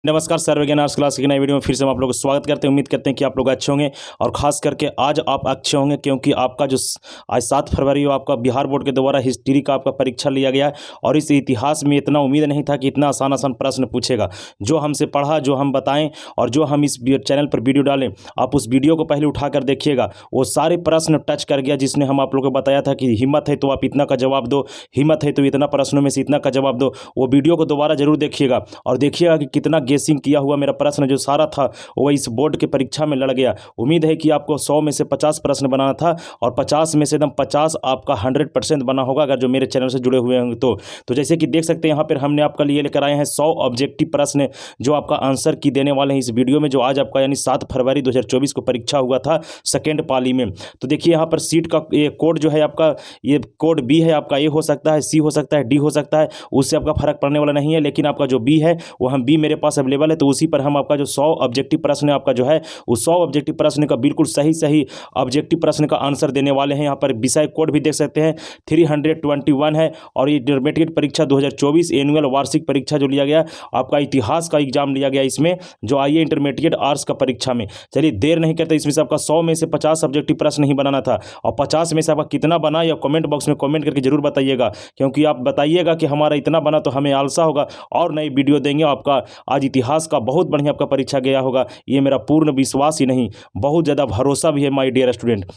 नमस्कार सर, विज्ञान arts class की नई वीडियो में फिर से हम आप लोगों को स्वागत करते हैं। उम्मीद करते हैं कि आप लोग अच्छे होंगे और खास करके आज आप अच्छे होंगे, क्योंकि आपका जो आज 7 फरवरी को आपका बिहार बोर्ड के द्वारा हिस्ट्री का आपका परीक्षा लिया गया है। और इस इतिहास में इतना उम्मीद नहीं था कि इतना आसान आसान प्रश्न पूछेगा। जो हमसे पढ़ा, जो हम बताएं और जो हम इस चैनल पर वीडियो डालें, आप उस वीडियो को पहले उठा कर देखिएगा। वो सारे प्रश्न टच कर गया जिसने हम आप लोगों को बताया था कि हिम्मत है तो आप इतना का जवाब दो, हिम्मत है तो इतना प्रश्नों में से इतना का जवाब दो। वो वीडियो को दोबारा जरूर देखिएगा और देखिएगा कि कितना गेसिंग किया हुआ मेरा प्रश्न जो सारा था वो इस बोर्ड के परीक्षा में लड़ गया। उम्मीद है कि आपको 100 में से 50 प्रश्न बनाना था और 50 में से एकदम 50 आपका 100% बना होगा अगर जो मेरे चैनल से जुड़े हुए होंगे तो जैसे कि देख सकते हैं यहाँ पर हमने आपका लिए लेकर आए हैं 100 ऑब्जेक्टिव प्रश्न जो आपका आंसर की देने वाले हैं इस वीडियो में, जो आज आपका यानी 7 फरवरी 2024 को परीक्षा हुआ था सेकेंड पाली में। तो देखिए यहाँ पर सीट का ये कोड जो है आपका, ये कोड बी है आपका, ए हो सकता है, सी हो सकता है, डी हो सकता है, उससे आपका फर्क पड़ने वाला नहीं है। लेकिन आपका जो बी है वो हम बी मेरे पास अवेलेबल है, तो उसी पर हम आपका जो 100 ऑब्जेक्टिव प्रश्न है आपका जो है उस 100 ऑब्जेक्टिव प्रश्न का बिल्कुल सही ऑब्जेक्टिव प्रश्न का आंसर देने वाले हैं। यहाँ पर विषय कोड भी देख सकते हैं 321 है। और ये इंटरमीडिएट परीक्षा 2024 एनुअल वार्षिक परीक्षा जो लिया गया आपका इतिहास का एग्जाम लिया गया इसमें, जो आई है इंटरमीडिएट आर्ट्स का परीक्षा में। चलिए देर नहीं करते, इसमें से आपका 100 में से 50 ऑब्जेक्टिव प्रश्न नहीं बनाना था और 50 में से आपका कितना बना या कमेंट बॉक्स में कमेंट करके जरूर बताइएगा, क्योंकि आप बताइएगा कि हमारा इतना बना तो हमें आलसा होगा और नई वीडियो देंगे। आपका आज इतिहास का बहुत बढ़िया आपका परीक्षा गया होगा, ये मेरा पूर्ण विश्वास ही नहीं बहुत ज़्यादा भरोसा भी है माय डियर स्टूडेंट।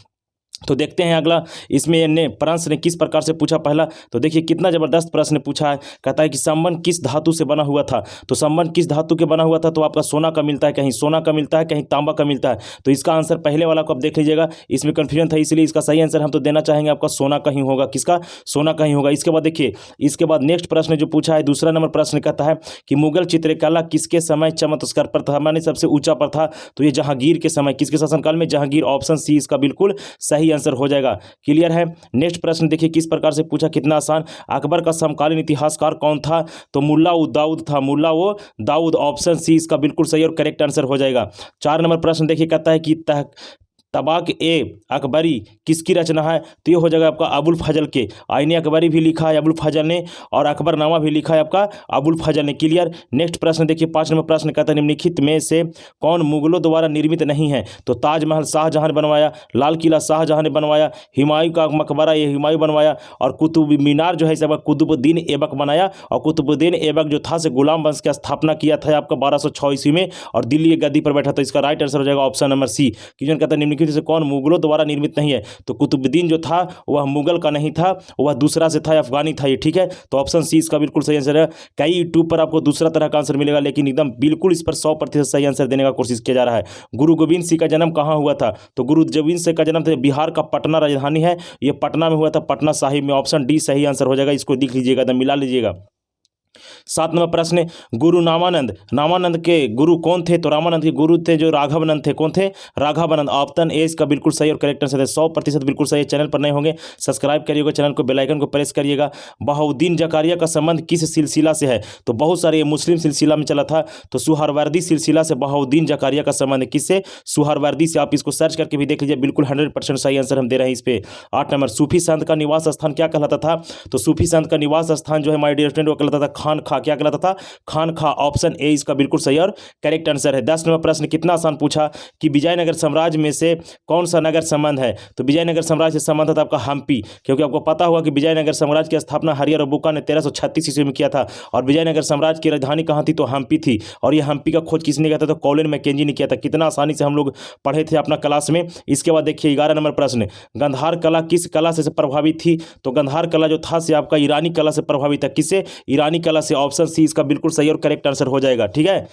तो देखते हैं अगला इसमें ने प्रश्न ने किस प्रकार से पूछा। पहला तो देखिए कितना ज़बरदस्त प्रश्न पूछा है। कहता है कि संबंध किस धातु से बना हुआ था। तो संबंध किस धातु के बना हुआ था, तो आपका सोना का मिलता है, कहीं सोना का मिलता है, कहीं तांबा का मिलता है। तो इसका आंसर पहले वाला को आप देख लीजिएगा, इसमें कन्फ्यूजन था, इसलिए इसका सही आंसर हम तो देना चाहेंगे आपका सोना का ही होगा। किसका? सोना का ही होगा। इसके बाद देखिए, इसके बाद नेक्स्ट प्रश्न जो पूछा है दूसरा नंबर प्रश्न कहता है कि मुगल चित्रकला किसके समय चमत्कार पर था, माने सबसे ऊंचा पर था। तो ये जहांगीर के समय, किसके शासनकाल में? जहांगीर। ऑप्शन सी इसका बिल्कुल सही आंसर हो जाएगा। क्लियर है। नेक्स्ट प्रश्न देखिए किस प्रकार से पूछा, कितना आसान। अकबर का समकालीन इतिहासकार कौन था? तो मुल्ला वो दाऊद था, मुल्ला वो दाऊद। ऑप्शन सी इसका बिल्कुल सही और करेक्ट आंसर हो जाएगा। 4 नंबर प्रश्न देखिए कहता है कि तबाक ए अकबरी किसकी रचना है? तो ये हो जाएगा आपका अबुल फजल के। आईने अकबरी भी लिखा है अबुल फजल ने और अकबरनामा भी लिखा है आपका अबुल फजल ने। क्लियर। नेक्स्ट प्रश्न देखिए 5 नंबर प्रश्न कहता है निम्नलिखित में से कौन मुगलों द्वारा निर्मित नहीं है? तो ताजमहल शाहजहां ने बनवाया, लाल किला शाहजहां ने बनवाया, हुमायूं का मकबरा ये हुमायूं बनवाया, और कुतुब मीनार जो है सब कुतुबुद्दीन ऐबक बनाया। और कुतुबुद्दीन ऐबक जो था से गुलाम वंश की स्थापना किया था आपका 1206 ईस्वी में और दिल्ली की गद्दी पर बैठा था। इसका राइट आंसर हो जाएगा ऑप्शन नंबर सी। क्योंकि कहता है निम्नलिखित से कौन मुगलों द्वारा निर्मित नहीं है? तो कुतुबुद्दीन जो था वह मुगल का नहीं था, वह दूसरा से था, अफगानी था ये। ठीक है, तो ऑप्शन सी इसका बिल्कुल सही आंसर है। कई यूट्यूब पर आपको दूसरा तरह का आंसर मिलेगा, लेकिन एकदम बिल्कुल इस पर 100% सही आंसर देने का कोशिश किया जा रहा है। गुरु गोविंद सिंह का जन्म कहाँ हुआ था? तो गुरु गोविंद सिंह का जन्म बिहार का पटना राजधानी है, ये पटना में हुआ था, पटना साहिब में। ऑप्शन डी सही आंसर हो जाएगा, इसको लिख लीजिएगा, मिला लीजिएगा। 7 नंबर प्रश्न गुरु नामानंद के गुरु कौन थे? तो रामानंद के गुरु थे जो राघवानंद थे। कौन थे? राघवानंद। ऑप्शन ए इसका बिल्कुल सही और करेक्ट आंसर है। 100% बिल्कुल सही। चैनल पर नए होंगे सब्सक्राइब करिएगा, चैनल को बेल आइकन को प्रेस करिएगा। बहाउद्दीन जकारिया का संबंध किस सिलसिला से है? तो बहुत सारे मुस्लिम सिलसिला में चला था, तो सुहरवर्दी सिलसिला से बहाउद्दीन जकारिया का संबंध किससे? सुहरवर्दी से। आप इसको सर्च करके भी देख लीजिए, बिल्कुल 100% सही आंसर हम दे रहे हैं इस पे। 8 नंबर सूफी संत का निवास स्थान क्या कहलाता था? तो सूफी संत का निवास स्थान जो है माय डियर स्टूडेंट वो कहलाता था खान खा। क्या कहलाता था? खान खा। ऑप्शन ए इसका बिल्कुल सही और करेक्ट आंसर है। 10 नंबर प्रश्न कितना आसान पूछा कि विजयनगर साम्राज्य में से कौन सा नगर संबंध है? तो विजयनगर साम्राज्य से संबंध था आपका हम्पी, क्योंकि आपको पता होगा कि विजयनगर साम्राज्य की स्थापना हरिहर और बुक्का ने 1336 ईस्वी में किया था और विजयनगर साम्राज्य की राजधानी कहाँ थी? तो हम्पी थी। और ये हम्पी का खोज किसने किया था? तो कॉलिन मैकेंजी ने किया था। कितना आसानी से हम लोग पढ़े थे अपना क्लास में। इसके बाद देखिए 11 नंबर प्रश्न गंधार कला किस कला से प्रभावित थी? तो गंधार कला जो था से आपका ईरानी कला से प्रभावित था। किससे? ईरानी कला से। ऑप्शन सी इसका बिल्कुल सही और करेक्ट आंसर हो जाएगा। ठीक है।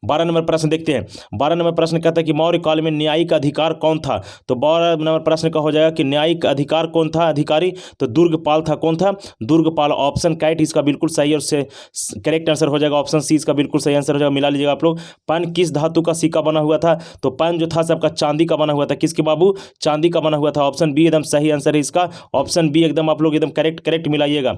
12 नंबर प्रश्न देखते हैं। 12 नंबर प्रश्न कहता है कि मौर्य काल में न्यायिक अधिकार कौन था? तो 12 नंबर प्रश्न का हो जाएगा कि न्यायिक अधिकार कौन था अधिकारी? तो दुर्गपाल था। कौन था? दुर्गपाल। ऑप्शन कैट इसका बिल्कुल सही और से करेक्ट आंसर हो जाएगा। ऑप्शन सी इसका बिल्कुल सही आंसर हो जाएगा, मिला लीजिएगा आप लोग। पन किस धातु का सिक्का बना हुआ था? तो पन जो था सबका चांदी का बना हुआ था। किसके बाबू? चांदी का बना हुआ था। ऑप्शन बी एकदम सही आंसर है इसका। ऑप्शन बी एकदम आप लोग एकदम करेक्ट मिलाइएगा।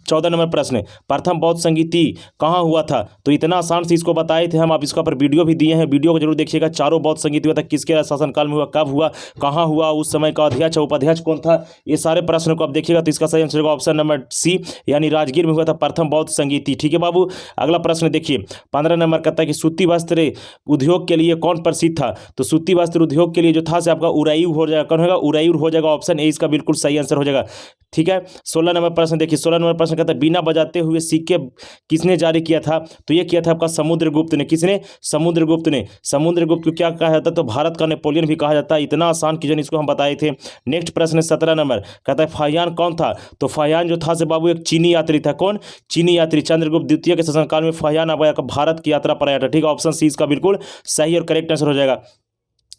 14 नंबर प्रश्न, प्रथम बौद्ध संगीति कहाँ हुआ था? तो इतना आसान से इसको बताए थे हम, आप इसका पर वीडियो भी दिए हैं, वीडियो को जरूर देखिएगा। चारों बौद्ध संगीति हुआ था, किसके शासनकाल में हुआ, कब हुआ, कहाँ हुआ, उस समय का अध्यक्ष उपाध्यक्ष कौन था, ये सारे प्रश्नों को आप देखिएगा। तो इसका सही आंसर होगा ऑप्शन नंबर सी, यानी राजगीर में हुआ था प्रथम बौद्ध संगीति। ठीक है बाबू, अगला प्रश्न देखिए 15 नंबर कहता है कि सूती वस्त्र उद्योग के लिए कौन प्रसिद्ध था? तो सूती वस्त्र उद्योग के लिए जो था से आपका उरायूं हो जाएगा, कौन होगा, उरायूं हो जाएगा, ऑप्शन ए इसका बिल्कुल सही आंसर हो जाएगा। ठीक है, 16 नंबर प्रश्न देखिए, 16 नंबर प्रश्न कहता है बिना बजाते हुए सिक्के किसने जारी किया था? तो ये किया था आपका समुद्रगुप्त ने। किसने? समुद्रगुप्त ने। समुद्रगुप्त को क्या कहा जाता है? तो भारत का नेपोलियन भी कहा जाता है। इतना आसान क्वेश्चन इसको हम बताए थे। नेक्स्ट प्रश्न 17 नंबर कहता है फाहियान कौन था? तो फाहियान जो था से बाबू एक चीनी यात्री था। कौन? चीनी यात्री। चंद्रगुप्त द्वितीय के शासनकाल में फाहियान भारत की यात्रा पर आया था। ठीक है, ऑप्शन सी इसका बिल्कुल सही और करेक्ट आंसर हो जाएगा।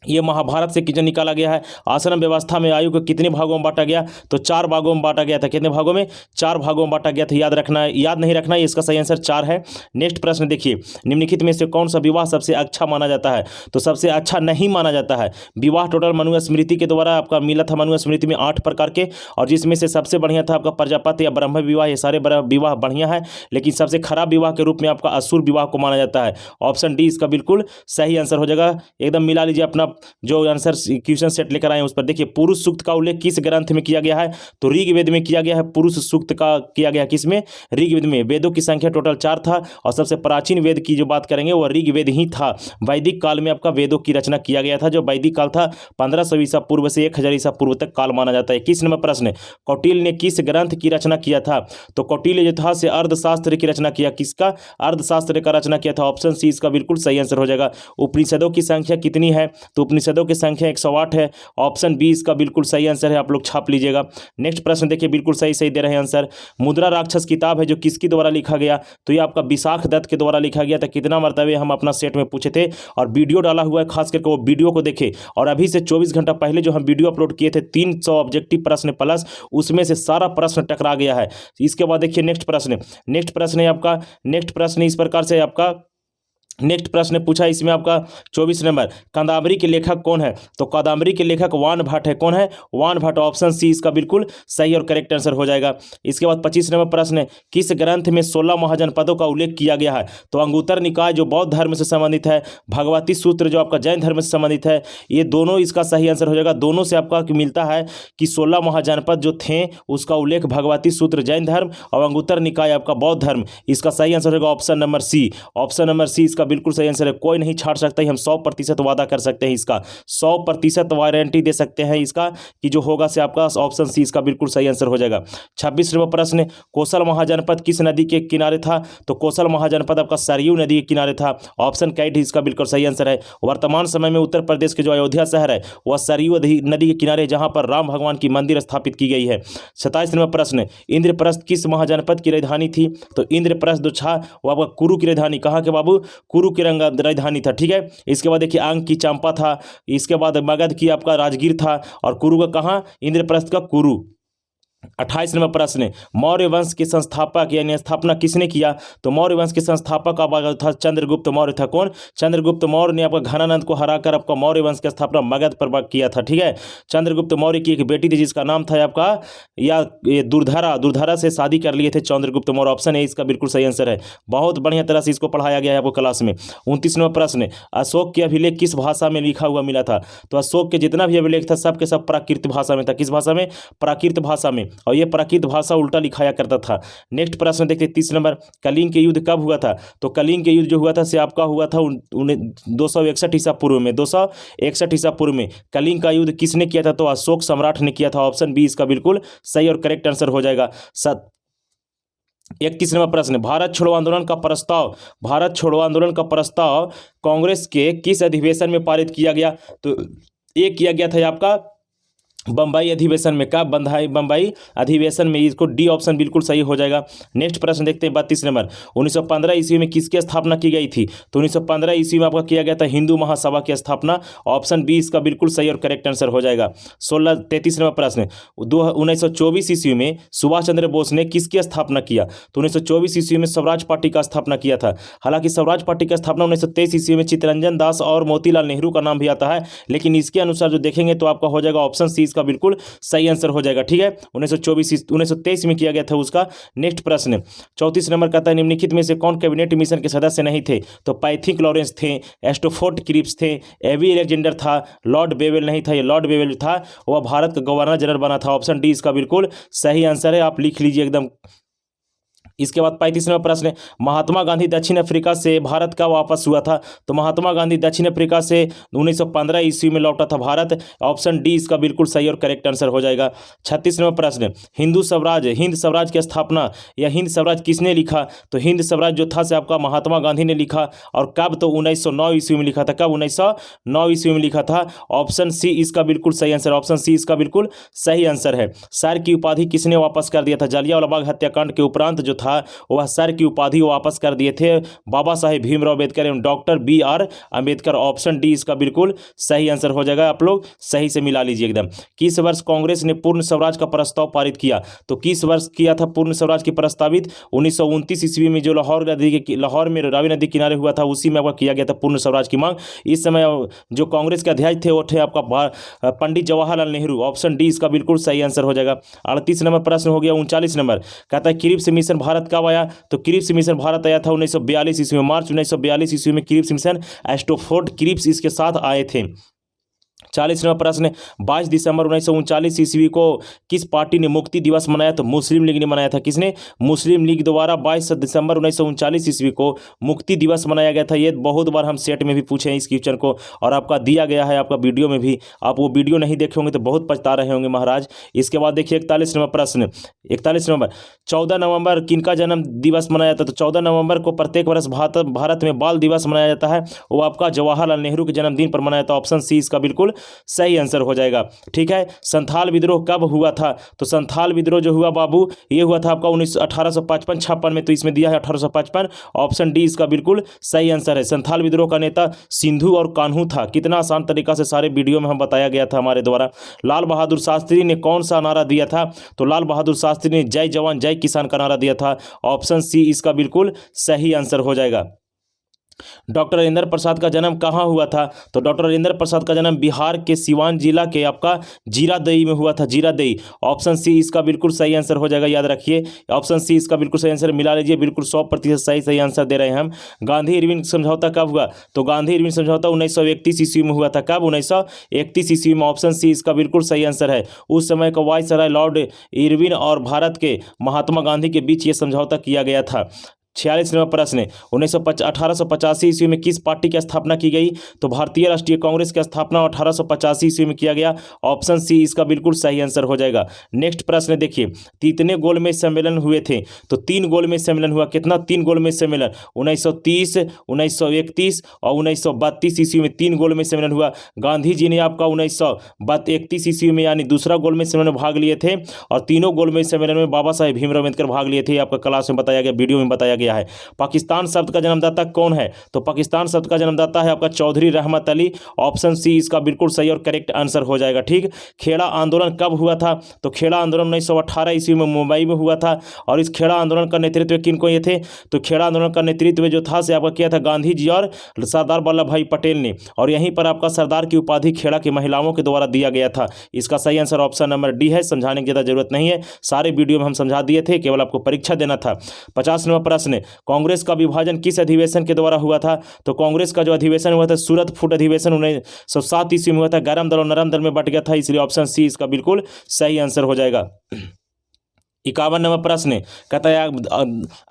ये महाभारत से क्वेश्चन निकाला गया है। आश्रम व्यवस्था में आयु को कितने भागों में बांटा गया? तो 4 भागों में बांटा गया था। कितने भागों में? 4 भागों में बांटा गया था। याद रखना है, याद नहीं रखना है, इसका सही आंसर 4 है। नेक्स्ट प्रश्न देखिए, निम्नलिखित में से कौन सा विवाह सबसे अच्छा माना जाता है? तो सबसे अच्छा नहीं माना जाता है। विवाह टोटल मनुस्मृति के द्वारा आपका मिला था, मनुस्मृति में 8 प्रकार के, और जिसमें से सबसे बढ़िया था आपका प्रजापति या ब्रह्म विवाह। ये सारे विवाह बढ़िया है, लेकिन सबसे खराब विवाह के रूप में आपका असुर विवाह को माना जाता है। ऑप्शन डी इसका बिल्कुल सही आंसर हो जाएगा। एकदम मिला लीजिए अपना जो आंसर क्वेश्चन सेट लेकर आए उस पर। देखिए, पुरुष सूक्त का उल्लेख किस ग्रंथ में किया गया है? तो ऋग्वेद में किया गया है। पुरुष सूक्त का किया गया किसमें? ऋग्वेद में। वेदों की संख्या टोटल 4 था, और सबसे प्राचीन वेद की जो बात करेंगे वो ऋग्वेद ही था। वैदिक काल में आपका वेदों की रचना किया गया था। जो वैदिक काल था 1500 ईसा पूर्व से 1000 ईसा पूर्व तक काल माना जाता है। 21 नंबर प्रश्न, कौटिल्य ने किस ग्रंथ की रचना किया था? तो कौटिल्य जो था से अर्थशास्त्र की रचना किया। किसका? अर्थशास्त्र का रचना किया था। ऑप्शन सी इसका बिल्कुल सही आंसर हो जाएगा। उपनिषदों की संख्या कितनी है? तो उपनिषदों की संख्या 108 है। ऑप्शन बी इसका बिल्कुल सही आंसर है, आप लोग छाप लीजिएगा। नेक्स्ट प्रश्न देखिए, बिल्कुल सही सही दे रहे हैं आंसर। मुद्रा राक्षस किताब है जो किसके द्वारा लिखा गया? तो ये आपका विशाख दत्त के द्वारा लिखा गया था। कितना मरतबे हम अपना सेट में पूछे थे, और वीडियो डाला हुआ है, खास करके वो वीडियो को देखे। और अभी से 24 घंटा पहले जो हम वीडियो अपलोड किए थे 300 ऑब्जेक्टिव प्रश्न प्लस, उसमें से सारा प्रश्न टकरा गया है। इसके बाद देखिए नेक्स्ट प्रश्न, नेक्स्ट प्रश्न है आपका, नेक्स्ट प्रश्न इस प्रकार से आपका नेक्स्ट प्रश्न पूछा इसमें आपका 24 नंबर, कादम्बरी के लेखक कौन है? तो कादम्बरी के लेखक वान भट्ट है। कौन है? वान भट्ट। ऑप्शन सी इसका बिल्कुल सही और करेक्ट आंसर हो जाएगा। इसके बाद 25 नंबर प्रश्न, किस ग्रंथ में 16 महाजनपदों का उल्लेख किया गया है? तो अंगुत्तर निकाय जो बौद्ध धर्म से संबंधित है, भगवती सूत्र जो आपका जैन धर्म से संबंधित है, ये दोनों इसका सही आंसर हो जाएगा। दोनों से आपका मिलता है कि 16 महाजनपद जो थे उसका उल्लेख भगवती सूत्र जैन धर्म और अंगुत्तर निकाय आपका बौद्ध धर्म। इसका सही आंसर होगा option number C. Option number C इसका बिल्कुल सही आंसर है। कोई नहीं छाड़ सकता, हम 100% वादा कर सकते हैं, इसका 100% वारंटी दे सकते हैं इसका कि जो होगा से आपका ऑप्शन सी इसका बिल्कुल सही आंसर हो जाएगा। 26 नंबर प्रश्न, कोसल महाजनपद किस नदी के किनारे था? तो कोसल महाजनपद आपका सरयू नदी के किनारे था। ऑप्शन कैट इसका बिल्कुल सही आंसर है। वर्तमान समय में उत्तर प्रदेश के जो अयोध्या शहर है वह सरयू नदी के किनारे, जहां पर राम भगवान की मंदिर स्थापित की गई है। 27 नंबर प्रश्न, इंद्रप्रस्थ किस महाजनपद की राजधानी थी? तो इंद्रप्रस्थ जो था वो आपका कुरु की राजधानी, कहाँ के बाबू? कुरु की राजधानी था। ठीक है, इसके बाद देखिए आंग की चंपा था, इसके बाद मगध की आपका राजगीर था, और कुरु का कहाँ? इंद्रप्रस्थ का कुरु। 28 नंबर प्रश्न, मौर्य वंश के संस्थापक यानी स्थापना किसने किया? तो मौर्य वंश के संस्थापक आपका था चंद्रगुप्त मौर्य था। कौन? चंद्रगुप्त मौर्य ने आपका घनानंद को हराकर आपका मौर्य वंश की स्थापना मगध पर किया था। ठीक है, चंद्रगुप्त मौर्य की एक बेटी थी जिसका नाम था आपका या दुर्धरा से शादी कर लिए थे चंद्रगुप्त मौर्य। ऑप्शन है इसका बिल्कुल सही आंसर है। बहुत बढ़िया तरह से इसको पढ़ाया गया है आपको क्लास में। 29 नंबर प्रश्न, अशोक के अभिलेख किस भाषा में लिखा हुआ मिला था? तो अशोक के जितना भी अभिलेख था सब के सब प्राकृत भाषा में था। किस भाषा में? प्राकृत भाषा में, और ये प्राकृत भाषा उल्टा लिखाया करता था। नेक्स्ट प्रश्न देखते 30 नंबर, कलिंग के युद्ध कब हुआ था? तो कलिंग के युद्ध जो हुआ था से आपका हुआ था 261 ईसा पूर्व में। 261 ईसा पूर्व में कलिंग का युद्ध किसने किया था? तो अशोक सम्राट ने किया था। ऑप्शन बी इसका बिल्कुल सही और करेक्ट आंसर हो जाएगा। 31 नंबर प्रश्न, भारत छोड़ो आंदोलन का प्रस्ताव कांग्रेस के किस अधिवेशन में पारित किया गया? तो ये किया गया था आपका बम्बई अधिवेशन में। कब? बम्बई अधिवेशन में। इसको डी ऑप्शन बिल्कुल सही हो जाएगा। नेक्स्ट प्रश्न देखते हैं 32 नंबर, 1915 ईस्वी में किसकी स्थापना की गई थी? तो 1915 ईस्वी में आपका किया गया था हिंदू महासभा की स्थापना। ऑप्शन बी इसका बिल्कुल सही और करेक्ट आंसर हो जाएगा। 33 नंबर प्रश्न, 1924 ईस्वी में सुभाष चंद्र बोस ने किसकी स्थापना किया? तो 1924 ईस्वी में स्वराज पार्टी का स्थापना किया था। हालांकि स्वराज पार्टी का स्थापना 1923 ईस्वी में चित्तरंजन दास और मोतीलाल नेहरू का नाम भी आता है, लेकिन इसके अनुसार जो देखेंगे तो आपका हो जाएगा ऑप्शन सी इसका बिल्कुल सही आंसर हो जाएगा। ठीक है, 1923 में किया गया था उसका। नेक्स्ट प्रश्न 34 नंबर कहता है निम्नलिखित में से कौन कैबिनेट मिशन के सदस्य नहीं थे? तो पैथिक लॉरेंस थे, एस्टोफोर्ड क्रिप्स थे, एवी अलेक्जेंडर था, लॉर्ड बेवेल नहीं था, ये लॉर्ड बेवेल था, वह भारत का गवर्नर जनरल बना था। ऑप्शन डी इसका बिल्कुल सही आंसर है, आप लिख लीजिए एकदम। इसके बाद 35वां प्रश्न, महात्मा गांधी दक्षिण अफ्रीका से भारत का वापस हुआ था? तो महात्मा गांधी दक्षिण अफ्रीका से 1915 ईस्वी में लौटा था भारत। ऑप्शन डी इसका बिल्कुल सही और करेक्ट आंसर हो जाएगा। 36वां प्रश्न, हिंद स्वराज की स्थापना या हिंद स्वराज किसने लिखा? तो हिंद स्वराज जो था से आपका महात्मा गांधी ने लिखा, और कब? तो 1909 ईस्वी में लिखा था। कब? 1909 ईस्वी में लिखा था। ऑप्शन सी इसका बिल्कुल सही आंसर, ऑप्शन सी इसका बिल्कुल सही आंसर है। सर की उपाधि किसने वापस कर दिया था? जलियांवाला बाग हत्याकांड के उपरांत जो था वह सर की उपाधि वापस कर दिए थे बाबा साहेब भीमराव अंबेडकर एवं doctor BR Ambedkar. Option D इसका बिल्कुल सही आंसर हो जाएगा, आप लोग सही से मिला लीजिए एकदम। किस वर्ष कांग्रेस ने पूर्ण स्वराज का प्रस्ताव पारित किया? तो किस वर्ष किया था पूर्ण स्वराज की प्रस्तावित? 1929 ईस्वी में, जो लाहौर में रावी नदी किनारे हुआ था, उसी में आपका किया गया था पूर्ण स्वराज की मांग। इस समय जो कांग्रेस के अध्यक्ष थे वो थे आपका पंडित जवाहरलाल नेहरू। ऑप्शन डी इसका बिल्कुल सही आंसर हो जाएगा। 38 नंबर प्रश्न हो गया। 39 नंबर कहता है क्रिप्स मिशन भारत कब आया? तो क्रिप्स मिशन भारत आया था 1942 ईस्वी में। मार्च 1942 ईस्वी में क्रिप्स मिशन एस्टोफोर्ड क्रिप्स इसके साथ आए थे। 40वां प्रश्न, 22 दिसंबर 1939 ईस्वी को किस पार्टी ने मुक्ति दिवस मनाया? तो मुस्लिम लीग ने मनाया था। किसने? मुस्लिम लीग द्वारा 22 दिसंबर 1939 ईस्वी को मुक्ति दिवस मनाया गया था। ये बहुत बार हम सेट में भी पूछे हैं इस क्वेश्चन को, और आपका दिया गया है आपका वीडियो में भी। आप वो वीडियो नहीं देखे होंगे तो बहुत पछता रहे होंगे महाराज। इसके बाद देखिए 41 नंबर प्रश्न, 41 नंबर, 14 नवंबर किनका जन्म दिवस मनाया जाता है? तो 14 नवंबर को प्रत्येक वर्ष भारत में बाल दिवस मनाया जाता है, वो आपका जवाहरलाल नेहरू के जन्मदिन पर मनाया जाता है। ऑप्शन सी इसका बिल्कुल सही आंसर हो जाएगा। ठीक है, संथाल विद्रोह कब हुआ था? तो संथाल विद्रोह जो हुआ बाबू, ये हुआ था आपका 1855-56 में, तो इसमें दिया है 1855। ऑप्शन डी इसका बिल्कुल सही आंसर है। संथाल विद्रोह का नेता सिंधु और कान्हू था। कितना आसान तरीका से सारे वीडियो में हम बताया गया था हमारे द्वारा। लाल बहादुर शास्त्री ने कौन सा नारा दिया था? तो लाल बहादुर शास्त्री ने जय जवान जय किसान का नारा दिया था। ऑप्शन सी इसका बिल्कुल सही आंसर हो जाएगा। डॉक्टर राजेंद्र प्रसाद का जन्म कहाँ हुआ था? तो डॉक्टर राजेंद्र प्रसाद का जन्म बिहार के सिवान जिला के आपका जीरादेई में हुआ था, जीरादेई। ऑप्शन सी इसका बिल्कुल सही आंसर हो जाएगा, याद रखिए। ऑप्शन सी इसका बिल्कुल सही आंसर मिला लीजिए, बिल्कुल 100% सही आंसर दे रहे हैं हम। गांधी इरविन समझौता कब हुआ? तो गांधी इरविन समझौता 1931 ईस्वी में हुआ था। कब? 1931 ईस्वी में। ऑप्शन सी इसका बिल्कुल सही आंसर है। उस समय का वायसराय लॉर्ड इरविन और भारत के महात्मा गांधी के बीच ये समझौता किया गया था। 46 नंबर प्रश्न, 1885 ईस्वी में किस पार्टी की स्थापना की गई? तो भारतीय राष्ट्रीय कांग्रेस की स्थापना 1885 ईस्वी में किया गया। ऑप्शन सी इसका बिल्कुल सही आंसर हो जाएगा। नेक्स्ट प्रश्न देखिए, कितने गोलमेज सम्मेलन हुए थे? तो 3 गोलमेज सम्मेलन हुआ। कितना? 3 गोलमेज सम्मेलन, 1930, 1931 और 1932 ईस्वी में 3 गोलमेज सम्मेलन हुआ। गांधी जी ने आपका 1931 ईस्वी में यानी दूसरा गोलमेज सम्मेलन में भाग लिए थे, और तीनों गोलमेज सम्मेलन में बाबा साहेब भीमराव अम्बेडकर भाग लिए थे। आपका क्लास में बताया गया, वीडियो में बताया गया है। पाकिस्तान शब्द का जन्मदाता कौन है? तो पाकिस्तान शब्द का जन्मदाता है आपका चौधरी रहमत अली। ऑप्शन सी इसका बिल्कुल सही और करेक्ट आंसर हो जाएगा। ठीक, खेड़ा आंदोलन कब हुआ था? तो खेड़ा आंदोलन 1918 ईस्वी में मुंबई में हुआ था, और इस खेड़ा आंदोलन का नेतृत्व किनको ये थे? तो खेड़ा आंदोलन का नेतृत्व जो था से आपका किया था गांधी जी और सरदार वल्लभ भाई पटेल ने, और यहीं पर आपका सरदार की उपाधि खेड़ा की महिलाओं के द्वारा दिया गया था। इसका सही आंसर ऑप्शन नंबर डी है। समझाने की ज़्यादा जरूरत नहीं है, सारे वीडियो में हम समझा दिए थे, केवल आपको परीक्षा देना था। 50 नंबर प्रश्न, कांग्रेस का विभाजन किस अधिवेशन के द्वारा हुआ था? तो कांग्रेस का जो अधिवेशन हुआ था सूरत फूट अधिवेशन 1907 ईस्वी में हुआ था। गर्म दल और नरम दल में बट गया था, इसलिए ऑप्शन सी इसका बिल्कुल सही आंसर हो जाएगा। 51 नंबर प्रश्न कहता है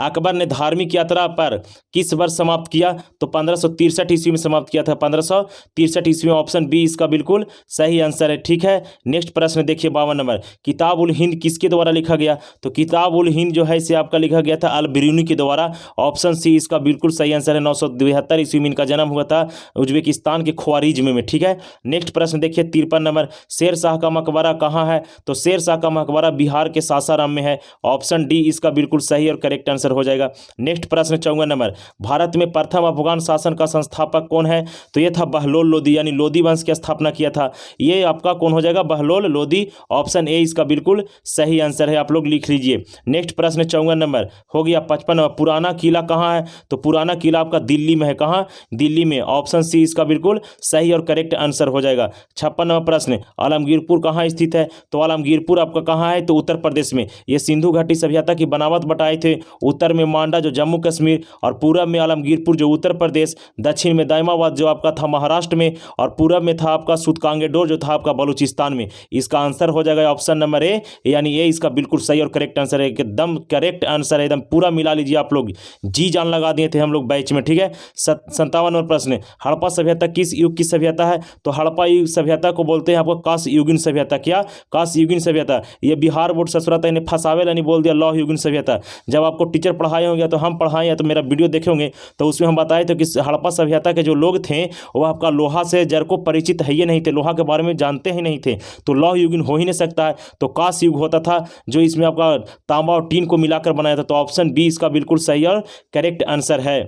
अकबर ने धार्मिक यात्रा पर किस वर्ष समाप्त किया? तो 1563 ईस्वी में समाप्त किया था, 1563 ईस्वी में। ऑप्शन बी इसका बिल्कुल सही आंसर है। ठीक है, नेक्स्ट प्रश्न देखिए 52 नंबर, किताब उल हिंद किसके द्वारा लिखा गया? तो किताब उल हिंद जो है इसे आपका लिखा गया था अल बिरूनी के द्वारा। ऑप्शन सी इसका बिल्कुल सही आंसर है। 972 ईस्वी में इनका जन्म हुआ था उज्बेकिस्तान के ख्वारिज्म में। ठीक है, नेक्स्ट प्रश्न देखिए 53 नंबर, शेर शाह का मकबरा कहाँ है? तो शेर शाह का मकबरा बिहार के सासाराम में है। ऑप्शन डी इसका बिल्कुल सही और करेक्ट आंसर हो जाएगा। नेक्स्ट प्रश्न 54 नंबर, भारत में प्रथम अफगान शासन का संस्थापक कौन है? तो ये था बहलोल लोदी, यानी लोदी वंश की स्थापना किया था। ये आपका कौन हो जाएगा? बहलोल लोदी। ऑप्शन ए इसका बिल्कुल सही आंसर है, आप लोग लिख लीजिए। नेक्स्ट प्रश्न 54 नंबर हो गया। 55 नंबर, पुराना किला कहाँ है? तो पुराना किला आपका दिल्ली में है। कहाँ? दिल्ली में। ऑप्शन सी इसका बिल्कुल सही और करेक्ट आंसर हो जाएगा। 56 नंबर प्रश्न, आलमगीरपुर कहाँ स्थित है? तो आलमगीरपुर आपका कहाँ है? तो उत्तर प्रदेश में। ये सिंधु घाटी सभ्यता की बनावट बताए थे। उत्तर में मांडा जो जम्मू कश्मीर, और पूरब में आलमगीरपुर जो उत्तर प्रदेश, दक्षिण में दाइमाबाद जो आपका था महाराष्ट्र में, और पूरब में था आपका सुतकांगेडोर जो था आपका बलूचिस्तान में। इसका आंसर हो जाएगा ऑप्शन नंबर ए, यानी ए इसका बिल्कुल सही और करेक्ट आंसर है। एकदम करेक्ट आंसर है, एकदम पूरा मिला लीजिए आप लोग, जी जान लगा दिए थे हम लोग बैच में, ठीक है। 57 नंबर प्रश्न, हड़प्पा सभ्यता किस युग की सभ्यता है? तो हड़प्पा युग सभ्यता को बोलते हैं आपको कांस्य युगीन सभ्यता। क्या? कांस्य युगीन सभ्यता। ये बिहार बोर्ड ससुराता इन्हें फंसावे नहीं बोल दिया लौह युगीन सभ्यता। जब आपको टीचर पढ़ाए होंगे तो हम पढ़ाए हैं, तो मेरा वीडियो देखे होंगे, तो उसमें हम बताए थे कि हड़प्पा सभ्यता के जो लोग थे वह आपका लोहा से जर को परिचित है ही नहीं थे, लोहा के बारे में जानते ही नहीं थे, तो लौह युगीन हो ही नहीं सकता है। तो कांस्य युग होता था जो इसमें आपका तांबा और टीन को मिलाकर बनाया था। तो ऑप्शन बी इसका बिल्कुल सही और करेक्ट आंसर है।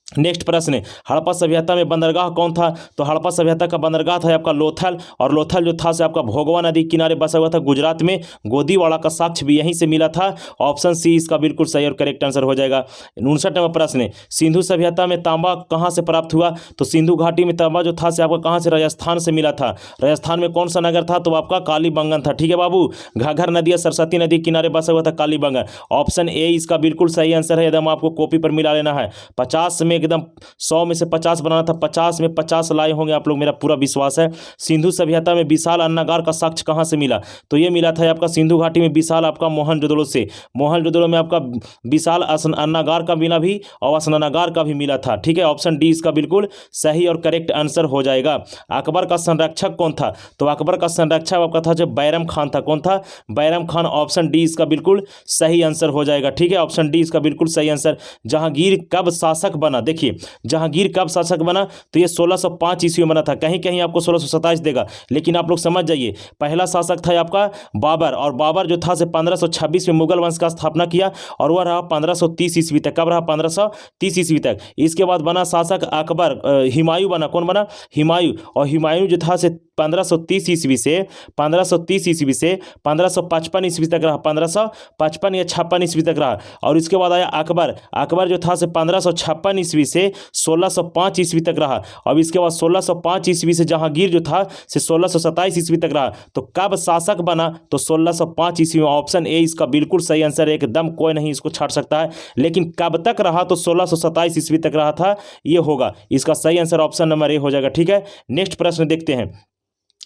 नेक्स्ट प्रश्न, हड़प्पा सभ्यता में बंदरगाह कौन था? तो हड़प्पा सभ्यता का बंदरगाह था आपका लोथल, और लोथल जो था से आपका भोगवा नदी किनारे बसा हुआ था गुजरात में। गोदीवाड़ा का साक्ष्य भी यहीं से मिला था। ऑप्शन सी इसका बिल्कुल सही और करेक्ट आंसर हो जाएगा। 59 नंबर प्रश्न, सिंधु सभ्यता में तांबा कहाँ से प्राप्त हुआ? तो सिंधु घाटी में तांबा जो था से आपका कहाँ से? राजस्थान से मिला था। राजस्थान में कौन सा नगर था? तो आपका कालीबंगन था, ठीक है बाबू। घाघर नदी या सरस्वती नदी किनारे बसा हुआ था कालीबंगन। ऑप्शन ए इसका बिल्कुल सही आंसर है, एकदम आपको कॉपी पर मिला लेना है। 50 में एकदम 100 में से 50 बनाना था, 50 में 50 लाए होंगे आप लोग, मेरा पूरा विश्वास है। सिंधु सभ्यता में विशाल अन्नागार का साक्ष्य कहाँ से मिला? तो ये मिला था आपका सिंधु घाटी में विशाल आपका मोहनजोदड़ो से। मोहनजोदड़ो में आपका विशाल अन्नागार का मिला भी और स्नानागार का भी मिला था, ठीक है। ऑप्शन डी इसका बिल्कुल सही और करेक्ट आंसर हो जाएगा। अकबर का संरक्षक कौन था? तो अकबर का संरक्षक आपका था जो बैरम खान था। कौन था? बैरम खान। ऑप्शन डी इसका बिल्कुल सही आंसर हो जाएगा, ठीक है। ऑप्शन डी इसका बिल्कुल सही आंसर। जहांगीर कब शासक बना? देखिए जहांगीर कब शासक बना, तो ये 1605 ईस्वी में बना था। कहीं कहीं आपको 1627 देगा, लेकिन आप लोग समझ जाइए, पहला शासक था आपका बाबर, और बाबर जो था से 1526 में मुगल वंश का स्थापना किया, और वह रहा 1530 ईस्वी तक। कब रहा? 1530 ईस्वी तक। इसके बाद बना शासक अकबर, हुमायूं बना। कौन बना? हुमायूं। और हुमायूं जो था से 1530 ईस्वी से 1555 ईस्वी तक रहा, 1555 या 56 ईस्वी तक रहा। और इसके बाद आया अकबर। अकबर जो था से 1556 ईस्वी से 1605 ईस्वी तक रहा। अब इसके बाद 1605 ईस्वी से जहांगीर जो था से 1627 ईस्वी तक रहा। तो कब शासक बना? तो 1605 ईस्वी में। ऑप्शन ए इसका बिल्कुल सही आंसर है, एकदम कोई नहीं इसको छाट सकता है। लेकिन कब तक रहा? तो 1627 ईस्वी तक रहा था, ये होगा इसका सही आंसर। ऑप्शन नंबर ए हो जाएगा, ठीक है। नेक्स्ट प्रश्न देखते हैं।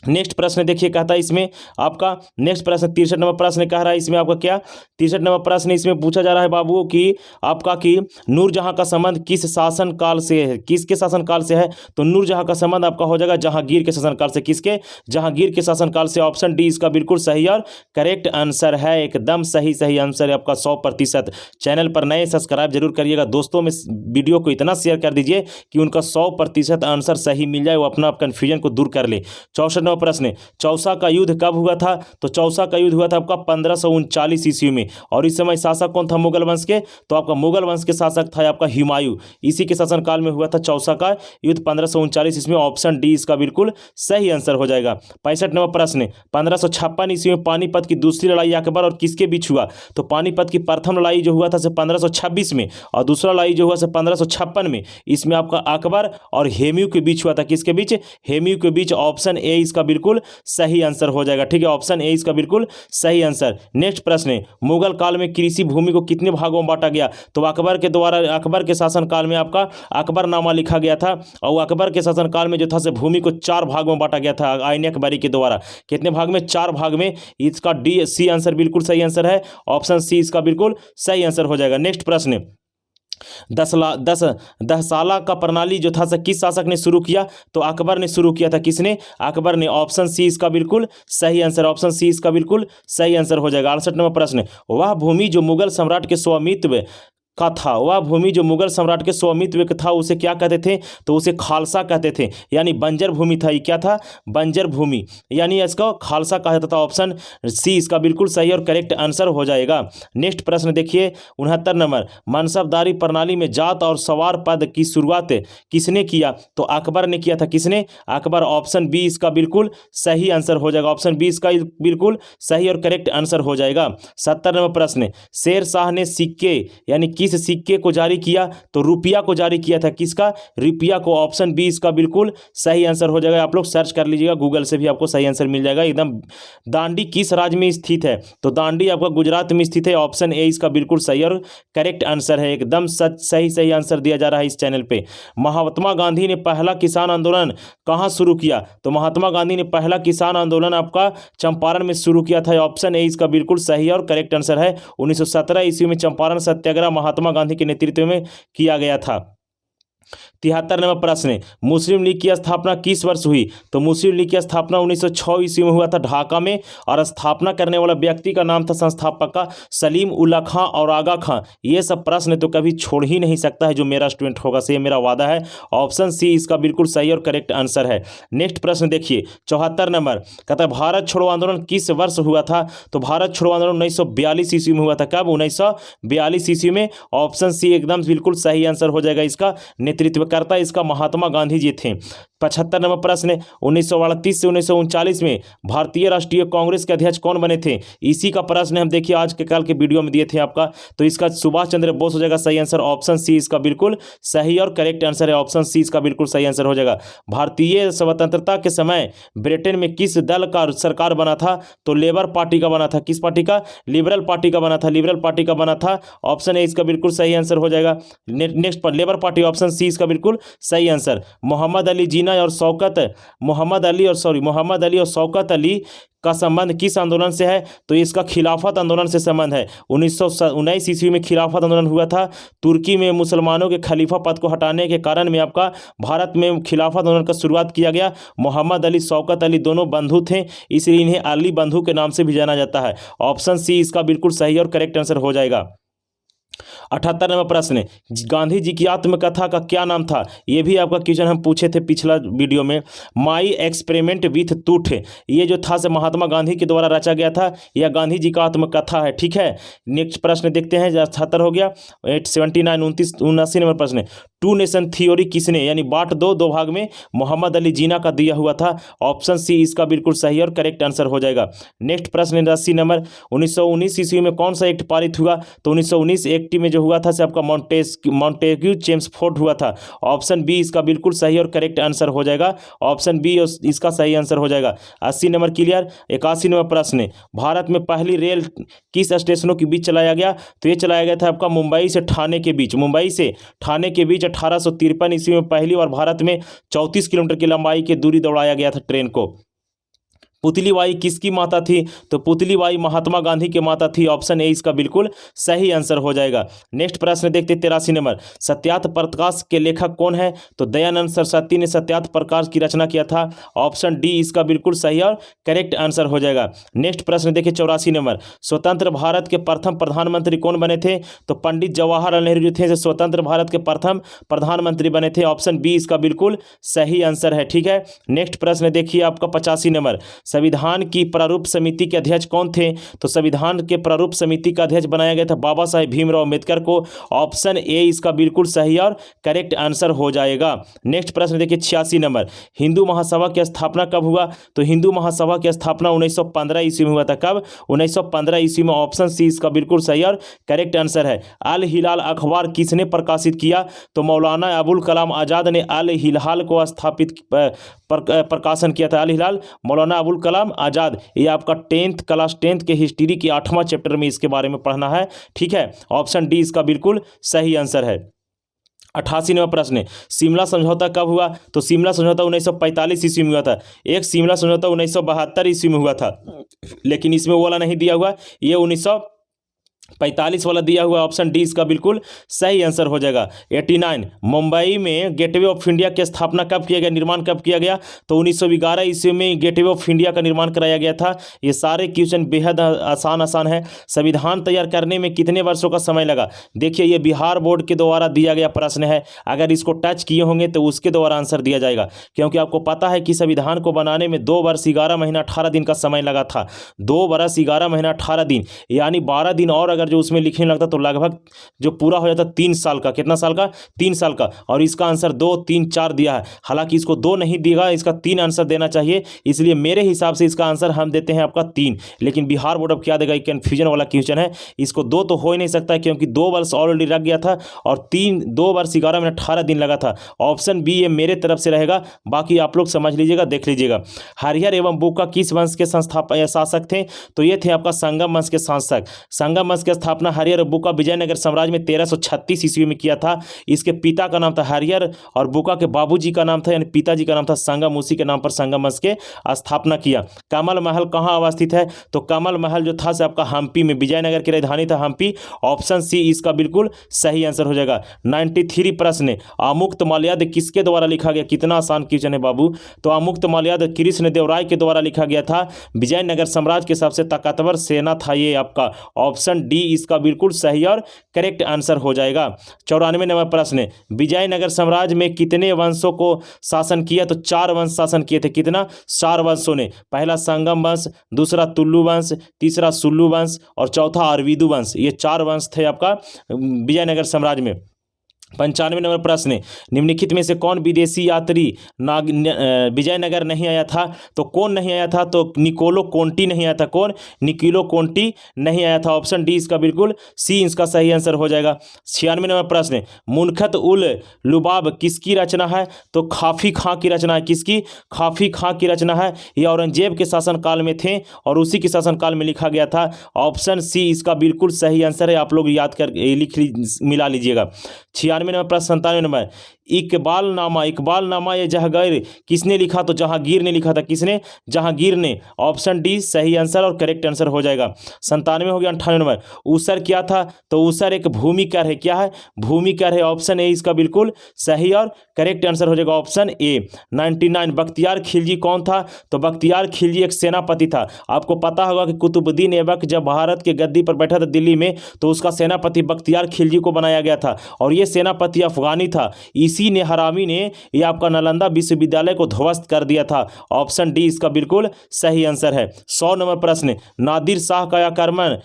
नेक्स्ट प्रश्न देखिए, कहता है इसमें आपका नेक्स्ट प्रश्न 63 नंबर प्रश्न कह रहा है इसमें आपका क्या 63 नंबर प्रश्न इसमें पूछा जा रहा है बाबू कि आपका कि नूरजहां का संबंध किस शासन काल से है? किसके शासन काल से है? तो नूरजहां का संबंध आपका हो जाएगा जहांगीर के शासन काल से। किसके? जहांगीर के शासन काल से। ऑप्शन डी इसका बिल्कुल सही और करेक्ट आंसर है, एकदम सही आंसर है आपका 100%। चैनल पर नए सब्सक्राइब जरूर करिएगा, दोस्तों में वीडियो को इतना शेयर कर दीजिए कि उनका 100% आंसर सही मिल जाए, वो अपना कन्फ्यूजन को दूर कर ले। 64 प्रश्न, चौसा का युद्ध कब हुआ था? तो चौसा का युद्ध हुआ था आपका 1539 ईस्वी में। और इस समय शासक कौन था मुगल वंश के? तो आपका मुगल वंश के शासक था आपका हुमायूं। इसी के शासन काल में हुआ था चौसा का युद्ध 1539 ईस्वी में। ऑप्शन डी इसका बिल्कुल सही आंसर हो जाएगा। 65 नंबर प्रश्न, 1556 ईस्वी में पानीपत की दूसरी लड़ाई अकबर और किसके बीच हुआ? तो पानीपत की प्रथम लड़ाई जो हुआ था 1526 में, और दूसरा लड़ाई जो हुआ 1556 में। इसमें आपका अकबर और हेमू के बीच हुआ था। किसके बीच? हेमू के बीच। ऑप्शन ए इसका बिल्कुल सही आंसर हो जाएगा, ठीक है। ऑप्शन ए इसका बिल्कुल सही आंसर। नेक्स्ट प्रश्न, मुगल काल में कृषि भूमि को कितने भागों में बांटा गया? तो अकबर के द्वारा अकबर के शासन काल में आपका अकबरनामा लिखा गया था, और अकबर के शासन काल में जो था से भूमि को 4 भागों में बांटा गया था आईन अकबरी के द्वारा। कितने भाग में? 4 भाग में। इसका डी सी आंसर बिल्कुल सही आंसर है। ऑप्शन सी इसका बिल्कुल सही आंसर हो जाएगा। नेक्स्ट प्रश्न, 10 साला का प्रणाली जो था किस शासक ने शुरू किया? तो अकबर ने शुरू किया था। किसने? अकबर ने। ऑप्शन सी इसका बिल्कुल सही आंसर। ऑप्शन सी इसका बिल्कुल सही आंसर हो जाएगा। 68 नंबर प्रश्न, वह भूमि जो मुगल सम्राट के स्वामित्व का था, वह भूमि जो मुगल सम्राट के स्वामित्व का था उसे क्या कहते थे, तो उसे खालसा कहते थे, यानी बंजर भूमि था। ये क्या था, बंजर भूमि, यानी इसको खालसा कहा जाता था। ऑप्शन सी इसका बिल्कुल सही और करेक्ट आंसर हो जाएगा। नेक्स्ट प्रश्न देखिए 69 नंबर, मनसबदारी प्रणाली में जात और सवार पद की शुरुआत किसने किया, तो अकबर ने किया था। किसने, अकबर। ऑप्शन बी इसका बिल्कुल सही आंसर हो जाएगा। ऑप्शन बी इसका बिल्कुल सही और करेक्ट आंसर हो जाएगा। 70 नंबर प्रश्न, शेर शाह ने सिक्के यानी किस सिक्के को जारी किया, तो रुपया को जारी किया था। किसका, रुपया को। ऑप्शन बी इसका बिल्कुल सही आंसर हो जाएगा। आप लोग सर्च कर लीजिएगा गूगल से भी आपको सही आंसर मिल जाएगा एकदम। दांडी किस राज्य में स्थित है, तो दांडी आपका गुजरात में स्थित है। ऑप्शन ए इसका बिल्कुल सही और करेक्ट आंसर है। एकदम सही आंसर दिया जा रहा है इस चैनल पे। महात्मा गांधी ने पहला किसान आंदोलन कहाँ शुरू किया, तो महात्मा गांधी ने पहला किसान आंदोलन आपका चंपारण में शुरू किया था। ऑप्शन ए इसका बिल्कुल सही और करेक्ट आंसर है। 1917 ईस्वी में चंपारण सत्याग्रह महात्मा गांधी के नेतृत्व में किया गया था। 73 नंबर प्रश्न, मुस्लिम लीग की स्थापना किस वर्ष हुई, तो मुस्लिम लीग की स्थापना 1906 ईस्वी में हुआ था ढाका में, और स्थापना करने वाला व्यक्ति का नाम था संस्थापक का सलीम उल्ला खां और आगा खां। ये सब प्रश्न तो कभी छोड़ ही नहीं सकता है जो मेरा स्टूडेंट होगा, से मेरा वादा है। ऑप्शन सी इसका बिल्कुल सही और करेक्ट आंसर है। नेक्स्ट प्रश्न देखिए 74 नंबर, कहता है भारत छोड़ो आंदोलन किस वर्ष हुआ था, तो भारत छोड़ो आंदोलन 1942 ईस्वी में हुआ था। कब, 1942 ईस्वी में। ऑप्शन सी एकदम बिल्कुल सही आंसर हो जाएगा। इसका नेतृत्वकर्ता इसका महात्मा गांधी जी थे। 75 नंबर प्रश्न, 1938 से 1939 में भारतीय राष्ट्रीय कांग्रेस के अध्यक्ष कौन बने थे, इसी का प्रश्न हम देखिए आज के कल के वीडियो में दिए थे आपका, तो इसका सुभाष चंद्र बोस हो जाएगा सही आंसर। ऑप्शन सी इसका बिल्कुल सही और करेक्ट आंसर है। ऑप्शन सी इसका बिल्कुल सही आंसर हो जाएगा। भारतीय स्वतंत्रता के समय ब्रिटेन में किस दल का सरकार बना था, तो लेबर पार्टी का बना था। किस पार्टी का, लिबरल पार्टी का बना था। लिबरल पार्टी का बना था। ऑप्शन ए इसका बिल्कुल सही आंसर हो जाएगा। नेक्स्ट पर लेबर पार्टी, ऑप्शन सी इसका बिल्कुल सही आंसर। मोहम्मद अली जिन्ना और मोहम्मद अली और शौकत अली का संबंध किस आंदोलन से है, तो इसका खिलाफत आंदोलन से संबंध है। 1919 ईस्वी में खिलाफत आंदोलन हुआ था। तुर्की में मुसलमानों के खलीफा पद को हटाने के कारण में आपका भारत में खिलाफत आंदोलन का शुरुआत किया गया। मोहम्मद अली शौकत अली दोनों बंधु थे, इसलिए इन्हें अली बंधु के नाम से भी जाना जाता है। ऑप्शन सी इसका बिल्कुल सही और करेक्ट आंसर हो जाएगा। 78 नंबर प्रश्न, गांधी जी की आत्मकथा का क्या नाम था, यह भी आपका क्वेश्चन हम पूछे थे पिछला वीडियो में। माई एक्सपेरिमेंट विथ तूठ, ये जो था से महात्मा गांधी के द्वारा रचा गया था, यह गांधी जी का आत्मकथा है। ठीक है, नेक्स्ट प्रश्न देखते हैं। 78 हो गया। 79 79 नंबर प्रश्न, टू नेशन थ्योरी किसने, यानी बांट दो भाग में, मोहम्मद अली जिन्ना का दिया हुआ था। ऑप्शन सी इसका बिल्कुल सही और करेक्ट आंसर हो जाएगा। नेक्स्ट प्रश्न 80 नंबर, 1919 ईस्वी में कौन सा एक्ट पारित हुआ, तो 1919 एक्ट में जो हुआ था से आपका मॉन्टेग्यू चेम्सफोर्ड हुआ था। ऑप्शन बी इसका बिल्कुल सही और करेक्ट आंसर हो जाएगा। ऑप्शन बी इसका सही आंसर हो जाएगा। 80 नंबर क्लियर। 81 नंबर प्रश्न, भारत में पहली रेल किस स्टेशनों के बीच चलाया गया, तो ये चलाया गया था आपका मुंबई से ठाणे के बीच। मुंबई से ठाणे के बीच 1853 ईस्वी में पहली बार भारत में 34 किलोमीटर की लंबाई की दूरी दौड़ाया गया था ट्रेन को। पुतली बाई किसकी माता थी, तो पुतली बाई महात्मा गांधी की माता थी। ऑप्शन ए इसका बिल्कुल सही आंसर हो जाएगा। नेक्स्ट प्रश्न देखते 83 नंबर, सत्यार्थ प्रकाश के लेखक कौन है, तो दयानंद सरस्वती ने सत्यार्थ प्रकाश की रचना किया था। ऑप्शन डी इसका बिल्कुल सही और करेक्ट आंसर हो जाएगा। नेक्स्ट प्रश्न देखिए 84 नंबर, स्वतंत्र भारत के प्रथम प्रधानमंत्री कौन बने थे, तो पंडित जवाहरलाल नेहरू जो थे स्वतंत्र भारत के प्रथम प्रधानमंत्री बने थे। ऑप्शन बी इसका बिल्कुल सही आंसर है। ठीक है, नेक्स्ट प्रश्न देखिए आपका 85 नंबर, संविधान की प्रारूप समिति के अध्यक्ष कौन थे, तो संविधान के प्रारूप समिति का अध्यक्ष बनाया गया था बाबा साहेब भीमराव अम्बेडकर को। ऑप्शन ए इसका बिल्कुल सही और करेक्ट आंसर हो जाएगा। नेक्स्ट प्रश्न देखिए 86 नंबर, हिंदू महासभा की स्थापना कब हुआ, तो हिंदू महासभा की स्थापना 1915 ईस्वी में हुआ था। कब, 1915 ईस्वी में। ऑप्शन सी इसका बिल्कुल सही और करेक्ट आंसर है। अल हिलाल अखबार किसने प्रकाशित किया, तो मौलाना अबुल कलाम आज़ाद ने अल हिलाल को स्थापित प्रकाशन किया था। अल हिलाल मौलाना अबुल कलाम आज़ाद। ये आपका क्लास 10th के हिस्ट्री के 8वां चैप्टर में इसके बारे में पढ़ना है। ठीक है, ऑप्शन डी इसका बिल्कुल सही आंसर है। 88 नंबर प्रश्न, शिमला समझौता कब हुआ, तो शिमला समझौता 1945 ईस्वी में हुआ था। एक शिमला समझौता 1972 ईस्वी में हुआ था, लेकिन इसमें वो वाला नहीं दिया हुआ, ये 45 वाला दिया हुआ ऑप्शन डी इसका बिल्कुल सही आंसर हो जाएगा। 89 मुंबई में गेटवे ऑफ इंडिया की स्थापना कब किया गया, निर्माण कब किया गया, तो 1911 ईस्वी में गेटवे ऑफ इंडिया का निर्माण कराया गया था। ये सारे क्वेश्चन बेहद आसान है। संविधान तैयार करने में कितने वर्षों का समय लगा, देखिए ये बिहार बोर्ड के द्वारा दिया गया प्रश्न है। अगर इसको टच किए होंगे तो उसके द्वारा आंसर दिया जाएगा, क्योंकि आपको पता है कि संविधान को बनाने में 2 वर्ष 11 महीना 18 दिन का समय लगा था। 2 वर्ष 11 महीना 18 दिन, यानी 12 दिन और अगर जो उसमें लिखने लगता तो लगभग जो पूरा हो जाता 3 साल का। कितना साल का, 3 साल का। और इसका आंसर 2, 3, 4 दिया है, हालांकि इसको 2 नहीं दिएगा, इसका 3 आंसर देना चाहिए, इसलिए मेरे हिसाब से इसका आंसर हम देते हैं आपका 3। लेकिन बिहार बोर्ड अब क्या देगा, एक कन्फ्यूजन वाला क्वेश्चन है, इसको 2 तो हो ही नहीं सकता है, क्योंकि 2 वर्ष ऑलरेडी रख गया था और 2 वर्ष 11 मिनट 18 दिन लगा था। ऑप्शन बी ये मेरे तरफ से रहेगा, बाकी आप लोग समझ लीजिएगा, देख लीजिएगा। हरिहर एवं बुक्का किस वंश के शासक थे, तो ये थे आपका संगम वंश के शासक। संगम वंश की स्थापना हरिहर और बुक्का विजयनगर साम्राज्य में 1336 ईस्वी में किया था। इसके पिता का नाम था हरिहर और बुक्का के बाबूजी का नाम था, यानी पिताजी का नाम था संगम, उसी के नाम पर संगम वंश के स्थापना किया। कमल महल कहाँ अवस्थित है, तो कमल महल जो था से आपका हम्पी में, विजयनगर की राजधानी था हम्पी। ऑप्शन सी इसका बिल्कुल सही आंसर हो जाएगा। 93 प्रश्न, अमुक्त माल्याद किसके द्वारा लिखा गया, कितना आसान क्वेश्चन है बाबू। तो अमुक्त माल्याद कृष्ण देव राय के द्वारा लिखा गया था। विजयनगर साम्राज्य के सबसे ताकतवर सेना था ये आपका। ऑप्शन डी इसका बिल्कुल सही और करेक्ट आंसर हो जाएगा। 94 नंबर प्रश्न, विजयनगर साम्राज्य में कितने वंशों को शासन किया, तो 4 वंश शासन किए थे। कितना, 4 वंशों ने। पहला संगम वंश, दूसरा तुल्लु वंश, तीसरा सुल्लु वंश और चौथा अरविदु वंश। ये 4 वंश थे आपका विजयनगर साम्राज्य में। 95 नंबर प्रश्न, निम्नलिखित में से कौन विदेशी यात्री विजयनगर नहीं आया था, तो कौन नहीं आया था, तो निकोलो कोंटी नहीं आया था। कौन, निकोलो कोंटी नहीं आया था। ऑप्शन डी इसका बिल्कुल सी इसका सही आंसर हो जाएगा। 96 नंबर प्रश्न, मुनखत उल लुबाब किसकी रचना है, तो खाफी खां की रचना है। किसकी, खाफी खां की रचना है। ये औरंगजेब के शासनकाल में थे और उसी के शासनकाल में लिखा गया था। ऑप्शन सी इसका बिल्कुल सही आंसर है, आप लोग याद कर मिला लीजिएगा। 96 नंबर प्रश्न। 97 नंबर, इकबालनामा ये जहांगीर किसने लिखा, तो जहांगीर ने लिखा था। किसने, जहांगीर ने। ऑप्शन डी सही आंसर और करेक्ट आंसर हो जाएगा। 97 हो गया। 98 नंबर, ऊसर क्या था, तो ऊसर एक भूमिकर है। क्या है, भूमिकर है। ऑप्शन ए इसका बिल्कुल सही और करेक्ट आंसर हो जाएगा, ऑप्शन ए। 99, बख्तियार खिलजी कौन था, तो बख्तियार खिलजी एक सेनापति था। आपको पता होगा कि कुतुबुद्दीन ऐबक जब भारत के गद्दी पर बैठा था दिल्ली में, तो उसका सेनापति बख्तियार खिलजी को बनाया गया था और ये सेनापति अफगानी था। इसी ने हरामी ने ये आपका नालंदा विश्वविद्यालय को ध्वस्त कर दिया था। ऑप्शन डी इसका बिल्कुल सही आंसर है। 100 नंबर प्रश्न, नादिर शाह का आक्रमण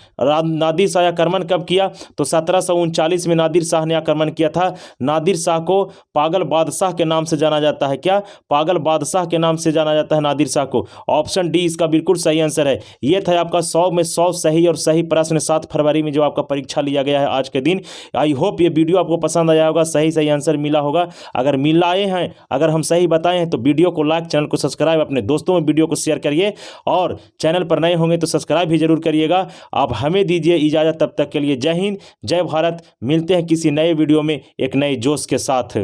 कब किया, तो 1739 में नादिर शाह ने आक्रमण किया था। नादिर शाह को पागल बादशाह के नाम से जाना जाता है। क्या, पागल बादशाह के नाम से जाना जाता है नादिर शाह को। ऑप्शन डी इसका बिल्कुल सही आंसर है। यह था आपका 100 में 100 सही और सही प्रश्न 7 फरवरी में जो आपका परीक्षा लिया गया है आज के दिन। आई होप ये वीडियो आपको पसंद आया होगा, सही आंसर मिला होगा। अगर मिलाए हैं, अगर हम सही बताए हैं तो वीडियो को लाइक, चैनल को सब्सक्राइब, अपने दोस्तों में वीडियो को शेयर करिए और चैनल पर नए होंगे तो सब्सक्राइब भी जरूर करिएगा। आप हमें दीजिए इजाज़त, तब तक के लिए जय हिंद, जय भारत। मिलते हैं किसी नए वीडियो में एक नए जोश के साथ।